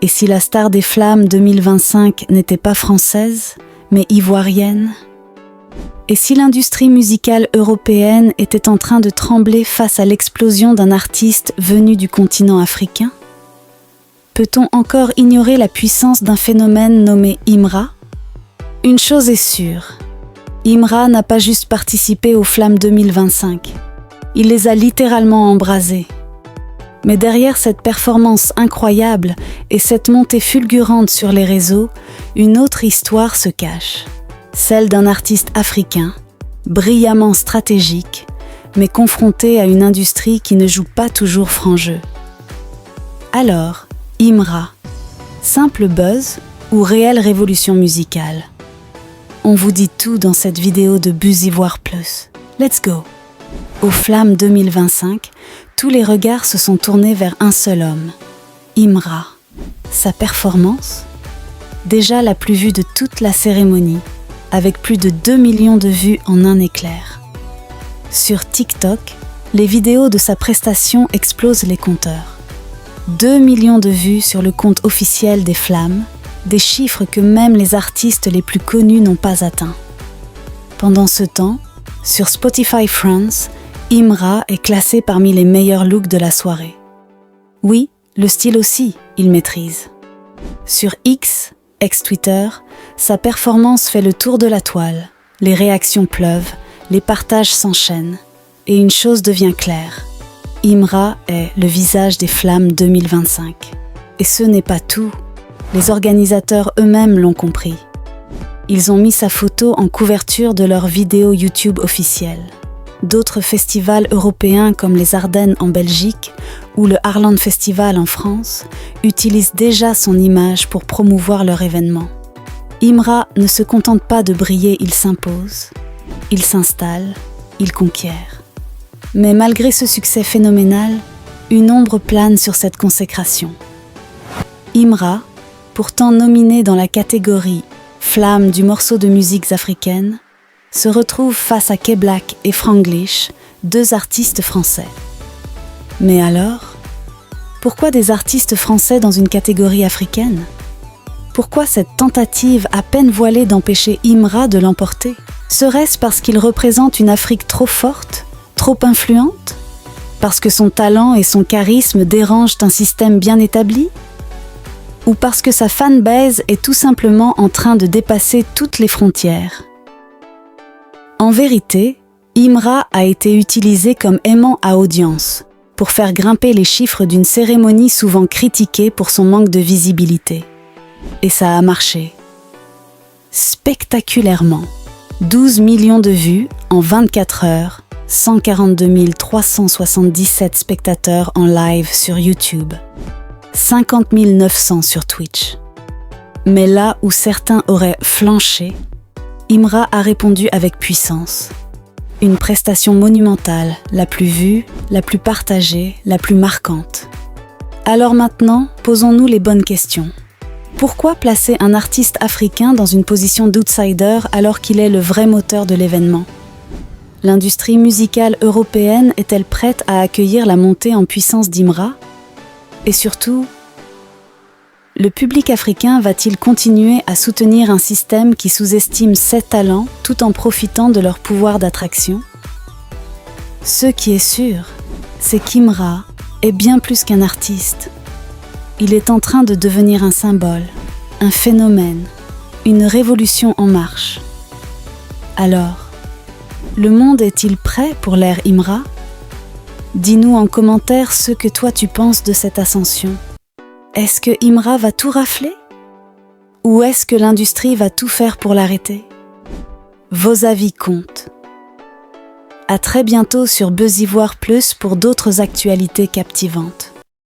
Et si la star des Flammes 2025 n'était pas française, mais ivoirienne? Et si l'industrie musicale européenne était en train de trembler face à l'explosion d'un artiste venu du continent africain? Peut-on encore ignorer la puissance d'un phénomène nommé Imra? Une chose est sûre, Imra n'a pas juste participé aux Flammes 2025, il les a littéralement embrasées. Mais derrière cette performance incroyable et cette montée fulgurante sur les réseaux, une autre histoire se cache. Celle d'un artiste africain, brillamment stratégique, mais confronté à une industrie qui ne joue pas toujours franc jeu. Alors, Imra, simple buzz ou réelle révolution musicale? On vous dit tout dans cette vidéo de Buzz Ivoire Plus. Let's go! Aux Flammes 2025, tous les regards se sont tournés vers un seul homme, Imra. Sa performance? Déjà la plus vue de toute la cérémonie, avec plus de 2 millions de vues en un éclair. Sur TikTok, les vidéos de sa prestation explosent les compteurs. 2 millions de vues sur le compte officiel des Flammes, des chiffres que même les artistes les plus connus n'ont pas atteints. Pendant ce temps, sur Spotify France, Imra est classé parmi les meilleurs looks de la soirée. Oui, le style aussi, il maîtrise. Sur X, ex-Twitter, sa performance fait le tour de la toile, les réactions pleuvent, les partages s'enchaînent, et une chose devient claire. Imra est le visage des Flammes 2025. Et ce n'est pas tout, les organisateurs eux-mêmes l'ont compris. Ils ont mis sa photo en couverture de leur vidéo YouTube officielle. D'autres festivals européens comme les Ardennes en Belgique ou le Harland Festival en France utilisent déjà son image pour promouvoir leur événement. Imra ne se contente pas de briller, il s'impose, il s'installe, il conquiert. Mais malgré ce succès phénoménal, une ombre plane sur cette consécration. Imra, pourtant nominé dans la catégorie Flamme du morceau de musiques africaines, se retrouve face à K-Black et Franglish, deux artistes français. Mais alors, pourquoi des artistes français dans une catégorie africaine? Pourquoi cette tentative à peine voilée d'empêcher Imra de l'emporter? Serait-ce parce qu'il représente une Afrique trop forte, trop influente? Parce que son talent et son charisme dérangent un système bien établi? Ou parce que sa fanbase est tout simplement en train de dépasser toutes les frontières? En vérité, Imra a été utilisé comme aimant à audience, pour faire grimper les chiffres d'une cérémonie souvent critiquée pour son manque de visibilité. Et ça a marché. Spectaculairement. 12 millions de vues en 24 heures, 142 377 spectateurs en live sur YouTube, 50 900 sur Twitch. Mais là où certains auraient flanché, Imra a répondu avec puissance. Une prestation monumentale, la plus vue, la plus partagée, la plus marquante. Alors maintenant, posons-nous les bonnes questions. Pourquoi placer un artiste africain dans une position d'outsider alors qu'il est le vrai moteur de l'événement? L'industrie musicale européenne est-elle prête à accueillir la montée en puissance d'Imra? Et surtout, le public africain va-t-il continuer à soutenir un système qui sous-estime ses talents tout en profitant de leur pouvoir d'attraction? Ce qui est sûr, c'est qu'Imra est bien plus qu'un artiste. Il est en train de devenir un symbole, un phénomène, une révolution en marche. Alors, le monde est-il prêt pour l'ère Imra? Dis-nous en commentaire ce que toi tu penses de cette ascension. Est-ce que Imra va tout rafler? Ou est-ce que l'industrie va tout faire pour l'arrêter? Vos avis comptent. À très bientôt sur Buzz Ivoire Plus pour d'autres actualités captivantes.